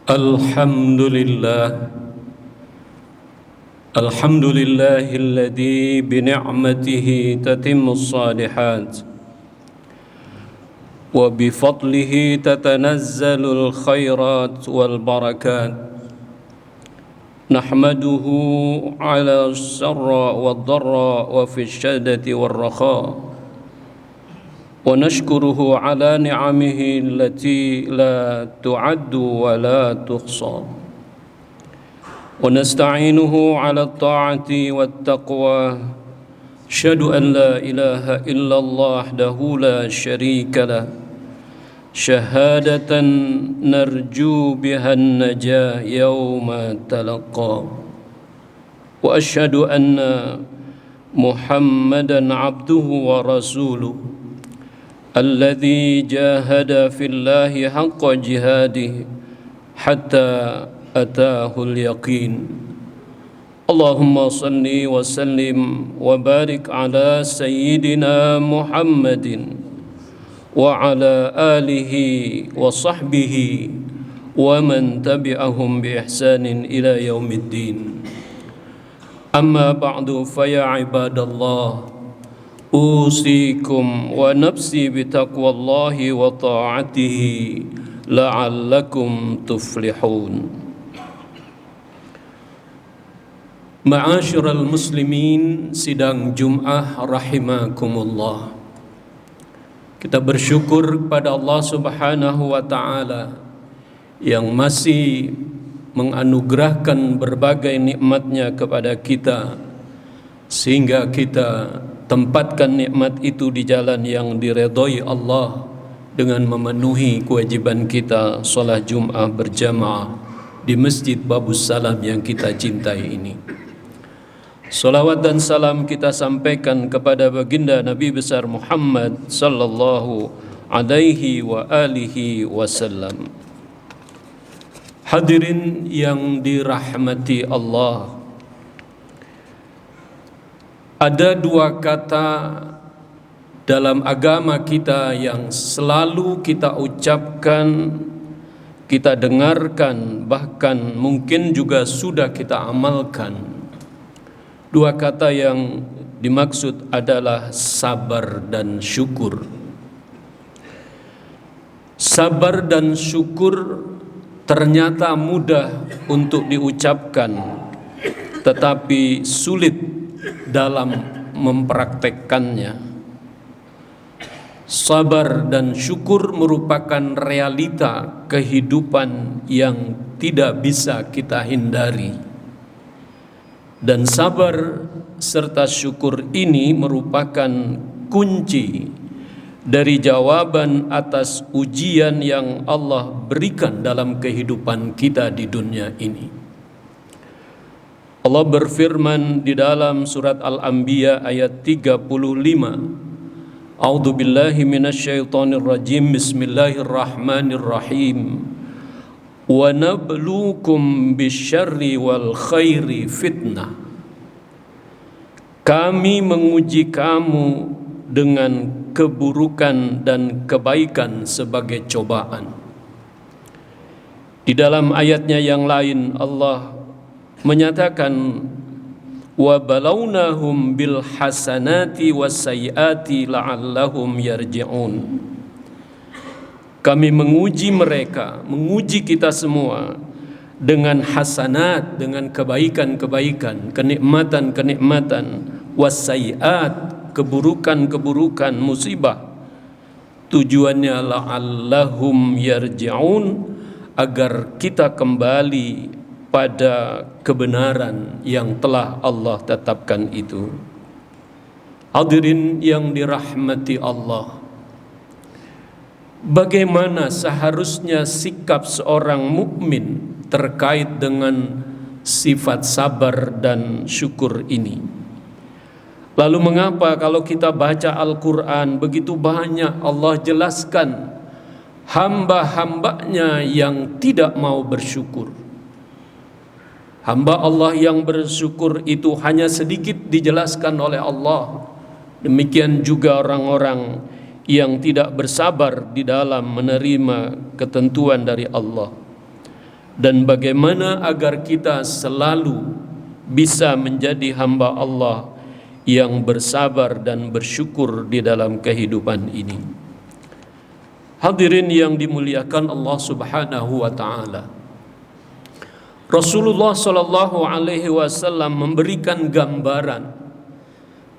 الحمد لله الحمد لله الذي بنعمته تتم الصالحات وبفضله تتنزل الخيرات والبركات نحمده على السراء والضراء وفي الشدة والرخاء ونشكره على نعمه التي لا تعد ولا تحصى ونستعينه على الطاعة والتقوى أشهد أن لا إله إلا الله وحده لا شريك له شهادة نرجو بها النجاة يوم تلقى وأشهد أن محمدا عبده ورسوله الذي جاهد في الله حق جهاده حتى أتاه اليقين اللهم صل وسلم وبارك على سيدنا محمد وعلى آله وصحبه ومن تبعهم بإحسان إلى يوم الدين أما بعد فيا عباد الله أوصيكم ونفسي بتقوى الله وطاعته لعلكم تفلحون. Ma'asyiral muslimin, sidang Jum'ah rahimakumullah. Kita bersyukur kepada Allah Subhanahu wa taala yang masih menganugerahkan berbagai nikmat-Nya kepada kita sehingga kita tempatkan nikmat itu di jalan yang diredhoi Allah dengan memenuhi kewajiban kita salat Jumat berjamaah di Masjid Babus Salam yang kita cintai ini. Salawat dan salam kita sampaikan kepada baginda Nabi besar Muhammad sallallahu alaihi wa alihi wasallam. Hadirin yang dirahmati Allah, ada dua kata dalam agama kita yang selalu kita ucapkan, kita dengarkan, bahkan mungkin juga sudah kita amalkan. Dua kata yang dimaksud adalah sabar dan syukur. Sabar dan syukur ternyata mudah untuk diucapkan, tetapi sulit dalam mempraktekkannya. Sabar dan syukur merupakan realita kehidupan yang tidak bisa kita hindari. Dan sabar serta syukur ini merupakan kunci dari jawaban atas ujian yang Allah berikan dalam kehidupan kita di dunia ini. Allah berfirman di dalam surat Al-Anbiya ayat 35. A'udzu billahi minasyaitonir rajim. Bismillahirrahmanirrahim. Wa nabluukum bisyarri wal khairi fitnah. Kami menguji kamu dengan keburukan dan kebaikan sebagai cobaan. Di dalam ayatnya yang lain Allah menyatakan wa balawnahum bil hasanati was sayyiati la'allahum yarji'un. Kami menguji mereka, menguji kita semua dengan hasanat, dengan kebaikan-kebaikan, kenikmatan-kenikmatan, was sayyiat, keburukan-keburukan, musibah. Tujuannya la'allahum yarji'un, agar kita kembali pada kebenaran yang telah Allah tetapkan itu. Hadirin yang dirahmati Allah, bagaimana seharusnya sikap seorang mukmin terkait dengan sifat sabar dan syukur ini? Lalu mengapa kalau kita baca Al-Quran begitu banyak Allah jelaskan hamba-hambanya yang tidak mau bersyukur? Hamba Allah yang bersyukur itu hanya sedikit dijelaskan oleh Allah. Demikian juga orang-orang yang tidak bersabar di dalam menerima ketentuan dari Allah. dan bagaimana agar kita selalu bisa menjadi hamba Allah yang bersabar dan bersyukur di dalam kehidupan ini. Hadirin yang dimuliakan Allah Subhanahu wa taala. Rasulullah sallallahu alaihi wasallam memberikan gambaran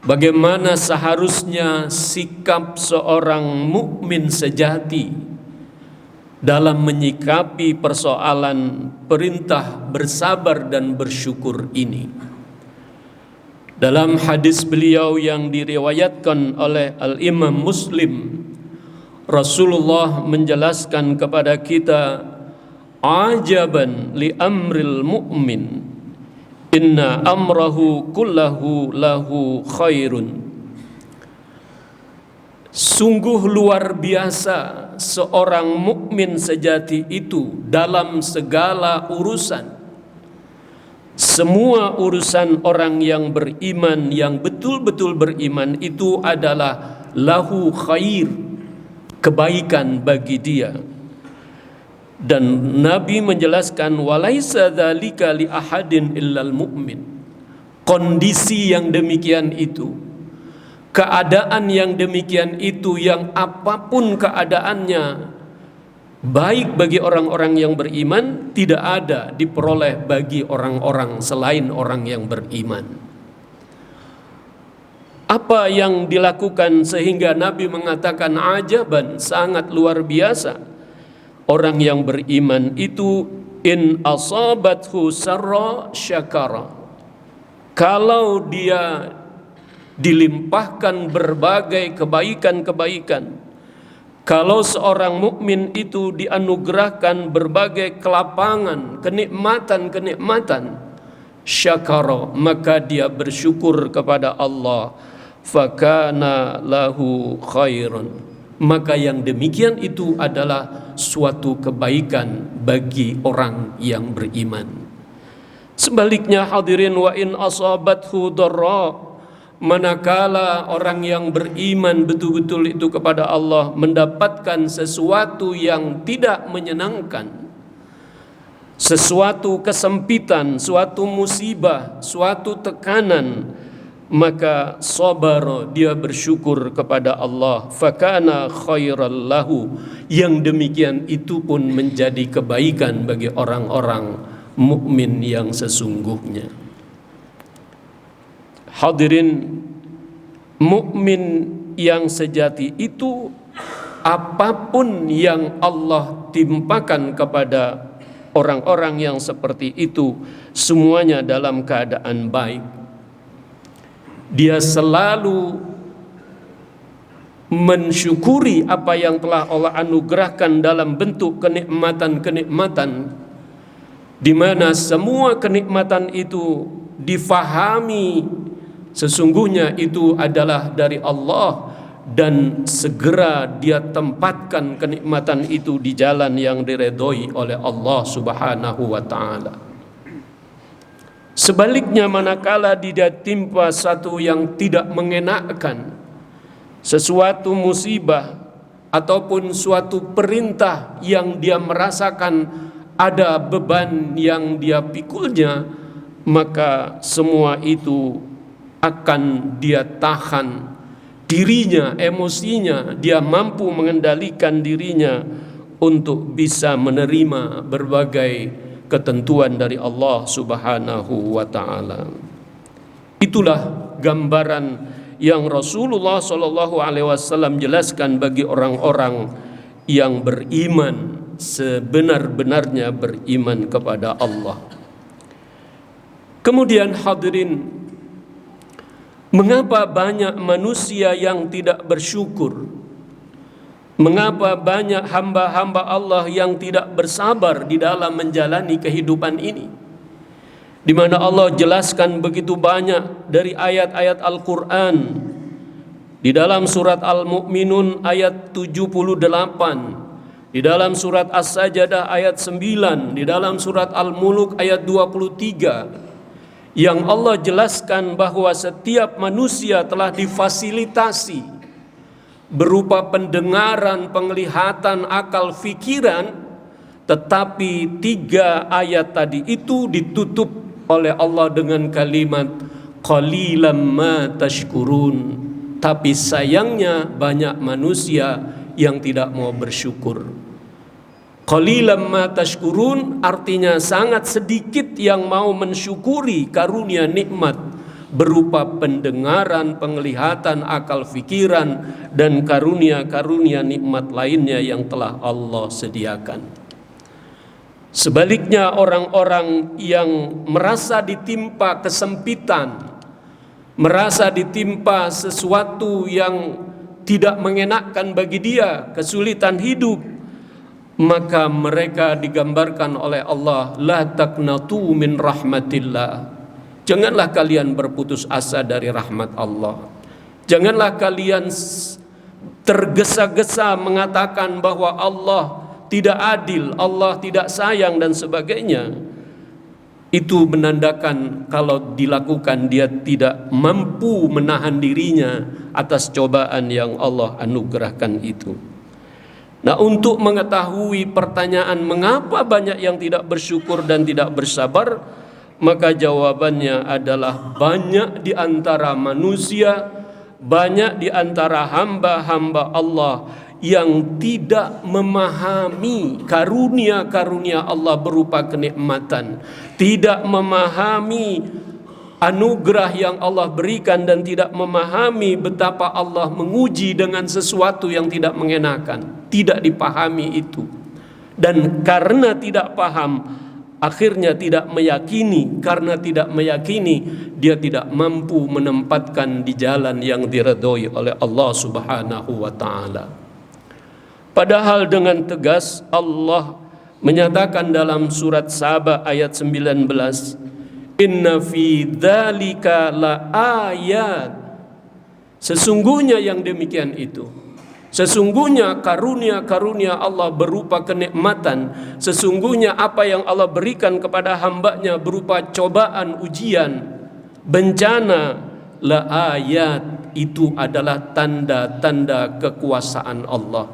bagaimana seharusnya sikap seorang mukmin sejati dalam menyikapi persoalan perintah bersabar dan bersyukur ini. Dalam hadis beliau yang diriwayatkan oleh Al-Imam Muslim, Rasulullah menjelaskan kepada kita, ajaban li amril mu'min, inna amrahu kullahu lahu khairun. Sungguh luar biasa seorang mukmin sejati itu dalam segala urusan. Semua urusan orang yang beriman, yang betul-betul beriman itu adalah lahu khair, kebaikan bagi dia. Dan Nabi menjelaskan, walaisa dzalika li ahadin illal mu'min. Kondisi yang demikian itu, keadaan yang demikian itu, yang apapun keadaannya baik bagi orang-orang yang beriman, tidak ada diperoleh bagi orang-orang selain orang yang beriman. Apa yang dilakukan sehingga Nabi mengatakan ajaban, sangat luar biasa. Orang yang beriman itu in asabathu sarra syakara. Kalau dia dilimpahkan berbagai kebaikan-kebaikan, kalau seorang mukmin itu dianugerahkan berbagai kelapangan, kenikmatan-kenikmatan, syakara, maka dia bersyukur kepada Allah, fakana lahu khairun, maka yang demikian itu adalah suatu kebaikan bagi orang yang beriman. Sebaliknya hadirin, wa in asabathu dharra, manakala orang yang beriman betul-betul itu kepada Allah mendapatkan sesuatu yang tidak menyenangkan, sesuatu kesempitan, suatu musibah, suatu tekanan, maka sabar, dia bersyukur kepada Allah, fakana khairal lahu, yang demikian itu pun menjadi kebaikan bagi orang-orang mukmin yang sesungguhnya. Hadirin, mukmin yang sejati itu apapun yang Allah timpakan kepada orang-orang yang seperti itu, semuanya dalam keadaan baik. Dia selalu mensyukuri apa yang telah Allah anugerahkan dalam bentuk kenikmatan-kenikmatan, di mana semua kenikmatan itu difahami sesungguhnya itu adalah dari Allah, dan segera dia tempatkan kenikmatan itu di jalan yang diredhoi oleh Allah Subhanahu wa taala. Sebaliknya, manakala dia timpa satu yang tidak mengenakkan, sesuatu musibah ataupun suatu perintah yang dia merasakan ada beban yang dia pikulnya, maka semua itu akan dia tahan dirinya, emosinya, dia mampu mengendalikan dirinya untuk bisa menerima berbagai ketentuan dari Allah Subhanahu wa taala. Itulah gambaran yang Rasulullah sallallahu alaihi wasallam jelaskan bagi orang-orang yang beriman, sebenar-benarnya beriman kepada Allah. Kemudian hadirin, mengapa banyak manusia yang tidak bersyukur? Mengapa banyak hamba-hamba Allah yang tidak bersabar di dalam menjalani kehidupan ini? Di mana Allah jelaskan begitu banyak dari ayat-ayat Al-Quran. Di dalam surat Al-Mu'minun ayat 78, di dalam surat As-Sajdah ayat 9, di dalam surat Al-Muluk ayat 23, yang Allah jelaskan bahwa setiap manusia telah difasilitasi berupa pendengaran, penglihatan, akal, fikiran, tetapi 3 ayat tadi itu ditutup oleh Allah dengan kalimat qalilan ma tashkurun. Tapi sayangnya banyak manusia yang tidak mau bersyukur. Qalilan ma tashkurun artinya sangat sedikit yang mau mensyukuri karunia nikmat berupa pendengaran, penglihatan, akal fikiran, dan karunia-karunia nikmat lainnya yang telah Allah sediakan. Sebaliknya orang-orang yang merasa ditimpa kesempitan, merasa ditimpa sesuatu yang tidak mengenakkan bagi dia, kesulitan hidup, maka mereka digambarkan oleh Allah, la taqnatu min rahmatillah. Janganlah kalian berputus asa dari rahmat Allah. Janganlah kalian tergesa-gesa mengatakan bahwa Allah tidak adil, Allah tidak sayang dan sebagainya. Itu menandakan kalau dilakukan dia tidak mampu menahan dirinya atas cobaan yang Allah anugerahkan itu. Nah, untuk mengetahui pertanyaan mengapa banyak yang tidak bersyukur dan tidak bersabar, maka jawabannya adalah banyak di antara manusia, banyak di antara hamba-hamba Allah yang tidak memahami karunia-karunia Allah berupa kenikmatan, tidak memahami anugerah yang Allah berikan, dan tidak memahami betapa Allah menguji dengan sesuatu yang tidak mengenakan. Tidak dipahami itu, dan karena tidak paham akhirnya tidak meyakini. Karena tidak meyakini, dia tidak mampu menempatkan di jalan yang diridhoi oleh Allah Subhanahu wa ta'ala. Padahal dengan tegas Allah menyatakan dalam surat Saba ayat 19, inna fi dzalika la ayat. Sesungguhnya yang demikian itu, sesungguhnya karunia-karunia Allah berupa kenikmatan, sesungguhnya apa yang Allah berikan kepada hambanya berupa cobaan, ujian, bencana, la ayat, itu adalah tanda-tanda kekuasaan Allah,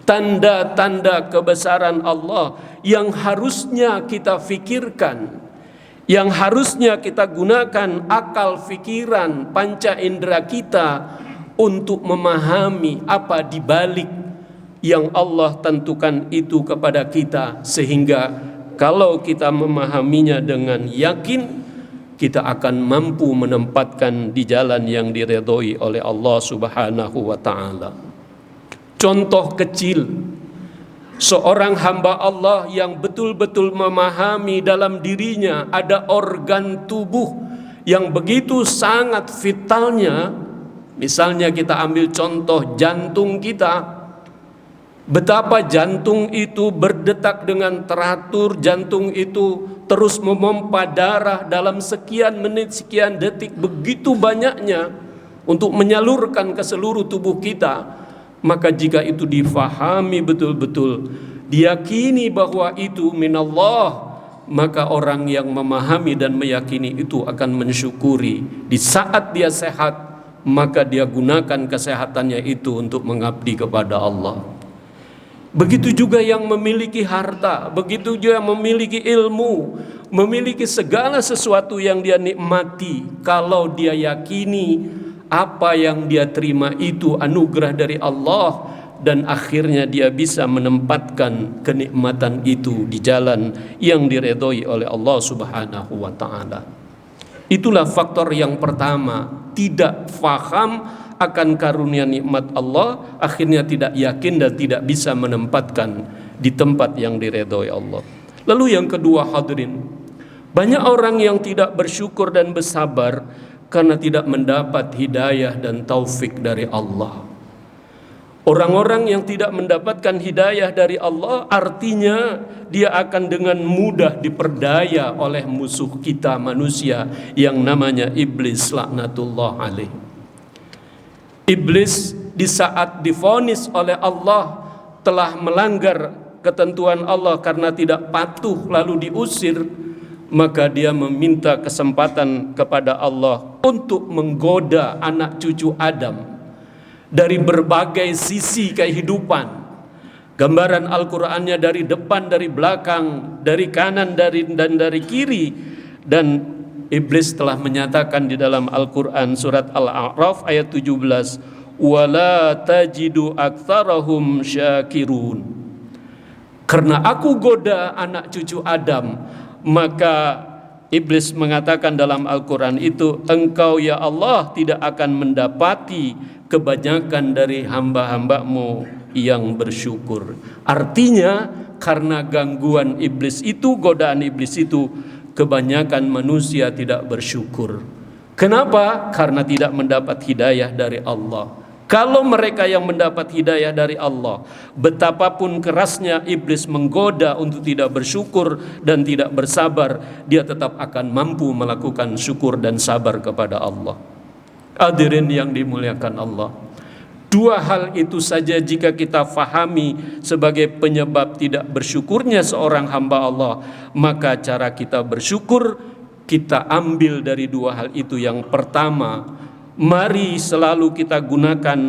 tanda-tanda kebesaran Allah yang harusnya kita fikirkan, yang harusnya kita gunakan akal fikiran panca indera kita untuk memahami apa di balik yang Allah tentukan itu kepada kita, sehingga kalau kita memahaminya dengan yakin, kita akan mampu menempatkan di jalan yang diridhoi oleh Allah Subhanahu wa ta'ala. Contoh kecil, seorang hamba Allah yang betul-betul memahami dalam dirinya ada organ tubuh yang begitu sangat vitalnya. Misalnya kita ambil contoh jantung kita, betapa jantung itu berdetak dengan teratur, jantung itu terus memompa darah dalam sekian menit, sekian detik, begitu banyaknya untuk menyalurkan ke seluruh tubuh kita. Maka jika itu difahami betul-betul, diyakini bahwa itu minallah, maka orang yang memahami dan meyakini itu akan mensyukuri. Di saat dia sehat, maka dia gunakan kesehatannya itu untuk mengabdi kepada Allah. Begitu juga yang memiliki harta, begitu juga yang memiliki ilmu, memiliki segala sesuatu yang dia nikmati, kalau dia yakini apa yang dia terima itu anugerah dari Allah, dan akhirnya dia bisa menempatkan kenikmatan itu di jalan yang diridhoi oleh Allah Subhanahu wa ta'ala. Itulah faktor yang pertama, tidak faham akan karunia nikmat Allah, akhirnya tidak yakin dan tidak bisa menempatkan di tempat yang diridhoi Allah. Lalu yang kedua, hadirin, banyak orang yang tidak bersyukur dan bersabar karena tidak mendapat hidayah dan taufik dari Allah. Orang-orang yang tidak mendapatkan hidayah dari Allah, artinya dia akan dengan mudah diperdaya oleh musuh kita manusia yang namanya iblis, laknatullah alaih. Iblis di saat divonis oleh Allah telah melanggar ketentuan Allah karena tidak patuh lalu diusir, maka dia meminta kesempatan kepada Allah untuk menggoda anak cucu Adam dari berbagai sisi kehidupan, Gambaran Al-Qur'annya dari depan, dari belakang, dari kanan, dan dari kiri. Dan iblis telah menyatakan di dalam Al-Qur'an surat Al-A'raf ayat 17, wala tajidu aktsarahum syakirun. Karena aku goda anak cucu Adam, maka iblis mengatakan dalam Al-Quran itu, engkau ya Allah tidak akan mendapati kebanyakan dari hamba-hambamu yang bersyukur. Artinya karena gangguan iblis itu, godaan iblis itu, kebanyakan manusia tidak bersyukur. Kenapa? Karena tidak mendapat hidayah dari Allah. Kalau mereka yang mendapat hidayah dari Allah, betapapun kerasnya iblis menggoda untuk tidak bersyukur dan tidak bersabar, dia tetap akan mampu melakukan syukur dan sabar kepada Allah. Hadirin yang dimuliakan Allah, dua hal itu saja jika kita fahami sebagai penyebab tidak bersyukurnya seorang hamba Allah, maka cara kita bersyukur kita ambil dari dua hal itu. Yang pertama, mari selalu kita gunakan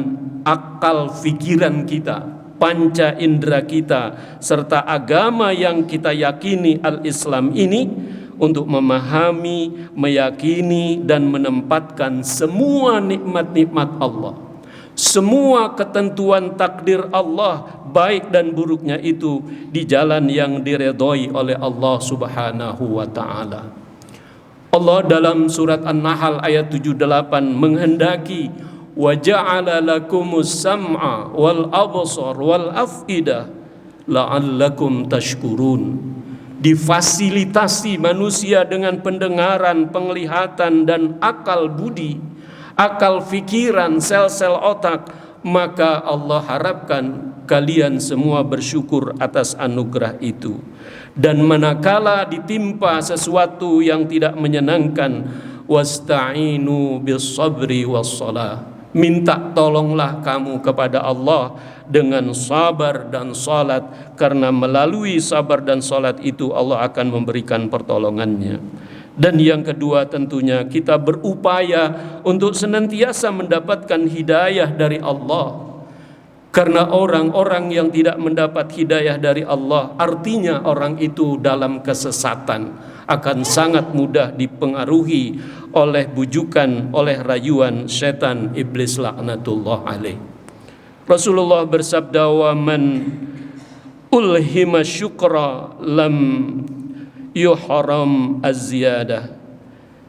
akal fikiran kita, panca indera kita, serta agama yang kita yakini al-Islam ini untuk memahami, meyakini, dan menempatkan semua nikmat-nikmat Allah, semua ketentuan takdir Allah, baik dan buruknya itu, di jalan yang diredhoi oleh Allah Subhanahu wa ta'ala. Allah dalam surat An-Nahl ayat 78 menghendaki, wa ja'ala lakumus sam'a wal absar wal af'idah la'allakum tashkurun. Difasilitasi manusia dengan pendengaran, penglihatan, dan akal budi, akal fikiran, sel-sel otak, maka Allah harapkan kalian semua bersyukur atas anugerah itu. Dan manakala ditimpa sesuatu yang tidak menyenangkan, wasta'inu bis sabri was salah, minta tolonglah kamu kepada Allah dengan sabar dan salat, karena melalui sabar dan salat itu Allah akan memberikan pertolongannya. Dan yang kedua, tentunya kita berupaya untuk senantiasa mendapatkan hidayah dari Allah. Karena orang-orang yang tidak mendapat hidayah dari Allah, artinya orang itu dalam kesesatan, akan sangat mudah dipengaruhi oleh bujukan, oleh rayuan setan iblis laknatullah alaih. Rasulullah bersabda, wa man ulhima syukra lam yuharam az-ziyadah.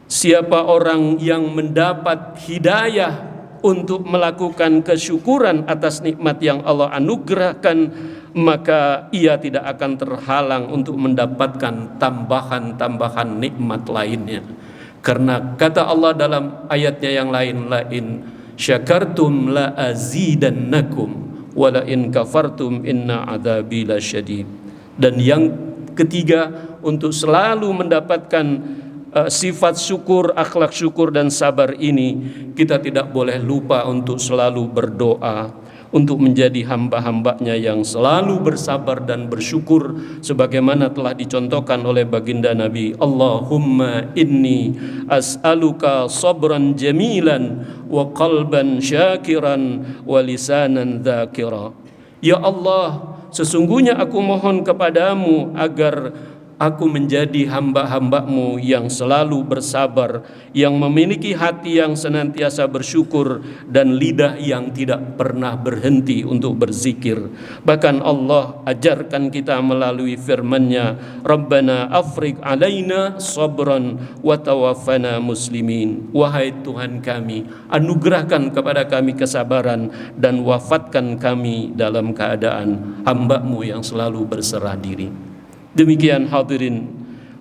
Siapa orang yang mendapat hidayah untuk melakukan kesyukuran atas nikmat yang Allah anugerahkan, maka ia tidak akan terhalang untuk mendapatkan tambahan-tambahan nikmat lainnya. Karena kata Allah dalam ayatnya yang lain, la in syakartum la azidannakum wa la in kafartum inna adzabi lasyadid. Dan yang ketiga, untuk selalu mendapatkan sifat syukur, akhlak syukur dan sabar ini, kita tidak boleh lupa untuk selalu berdoa untuk menjadi hamba-hambanya yang selalu bersabar dan bersyukur, sebagaimana telah dicontohkan oleh baginda Nabi. Allahumma inni as'aluka sabran jamilan wa qalban syakiran wa lisanan dzakira. Ya Allah, sesungguhnya aku mohon kepadamu agar aku menjadi hamba-hambamu yang selalu bersabar, yang memiliki hati yang senantiasa bersyukur, dan lidah yang tidak pernah berhenti untuk berzikir. Bahkan Allah ajarkan kita melalui firman-Nya, Rabbana afriq alaina sabran wa tawaffana muslimin. Wahai Tuhan kami, anugerahkan kepada kami kesabaran dan wafatkan kami dalam keadaan hamba-Mu yang selalu berserah diri. Demikian hadirin,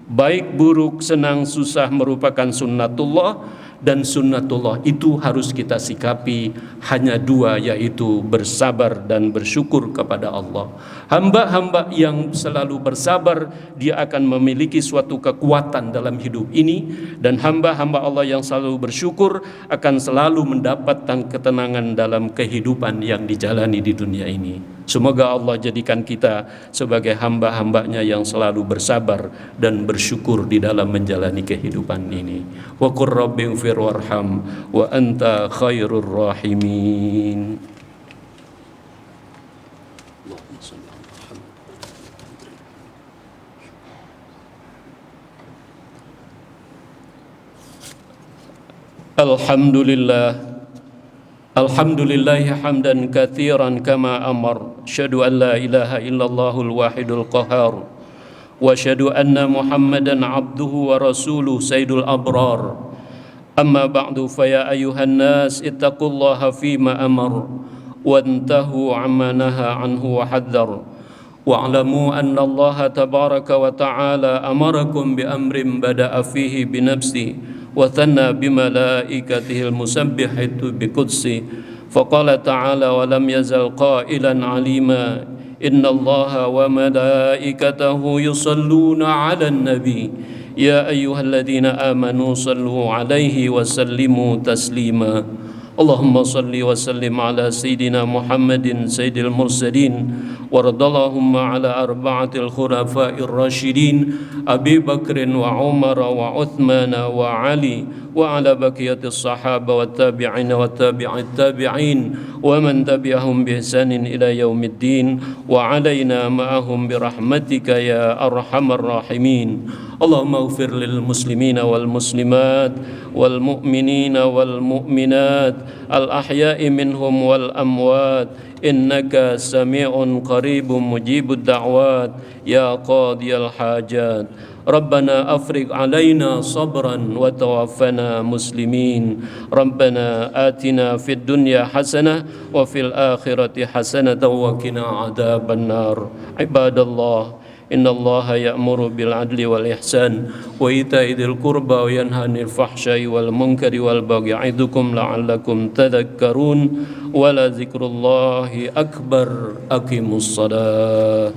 baik buruk, senang susah merupakan sunnatullah, dan sunnatullah itu harus kita sikapi hanya dua, yaitu bersabar dan bersyukur kepada Allah. Hamba-hamba yang selalu bersabar, dia akan memiliki suatu kekuatan dalam hidup ini, dan hamba-hamba Allah yang selalu bersyukur akan selalu mendapatkan ketenangan dalam kehidupan yang dijalani di dunia ini. Semoga Allah jadikan kita sebagai hamba-hambanya yang selalu bersabar dan bersyukur di dalam menjalani kehidupan ini. Wa qur rabbighfir warham wa anta khairur rahimin. Allahumma shalli Alhamdulillahi hamdan kathiran kama amar. Asyhadu an la ilaha illallahul wahidul qahar. Wa asyhadu anna Muhammadan abduhu wa rasuluh sayyidul abrar. Amma ba'du, fa ya ayyuhan nas ittaqullaha fima amar wantahu amma naha anhu wa hadzar. Wa'lamu anna Allah tabaraka wa ta'ala amarakum bi amrin bada'a fihi bi nafsi wa thanna bi malaikatihi al-musabbihati bi qudsi. Faqala ta'ala wa lam yazal qailan alima inna Allah wa malaikatahu yusalluna 'alan nabi ya ayyuhalladzina amanu sallu 'alaihi wa sallimu taslima. Allahumma salli wa sallim ala sayyidina Muhammadin sayyidil mursalin waradallahumma ala arba'atil khulafa'ir rasyidin Abi Bakrin wa Umar wa Uthman wa Ali wa ala baqiyatis sahaba wa tabi'in wa tabi'it tabi'in wa man tabi'ahum bi ihsanin ila yaumiddin wa alaina ma'ahum bi rahmatika ya arhamar rahimin. Allahumma ighfir lil muslimina wal muslimat wal mu'minina wal mu'minat al ahya'i minhum wal amwat innaka sami'un qaribun mujibud da'wat ya qadiyal hajat. Rabbana afriq alaina sabran wa tawaffana muslimin. Rabbana atina fid dunya hasanah wa fil akhirati hasanatan wa qina adzaban nar. Ibadallah, innallaha ya'muru bil adli wal ihsan wa ita'i dzil qurba wa yanha 'anil fahsya'i wal munkari wal baghi ya'idukum la'allakum tadhakkarun. Wa la dzikrullahi akbar. Aqimus shalah.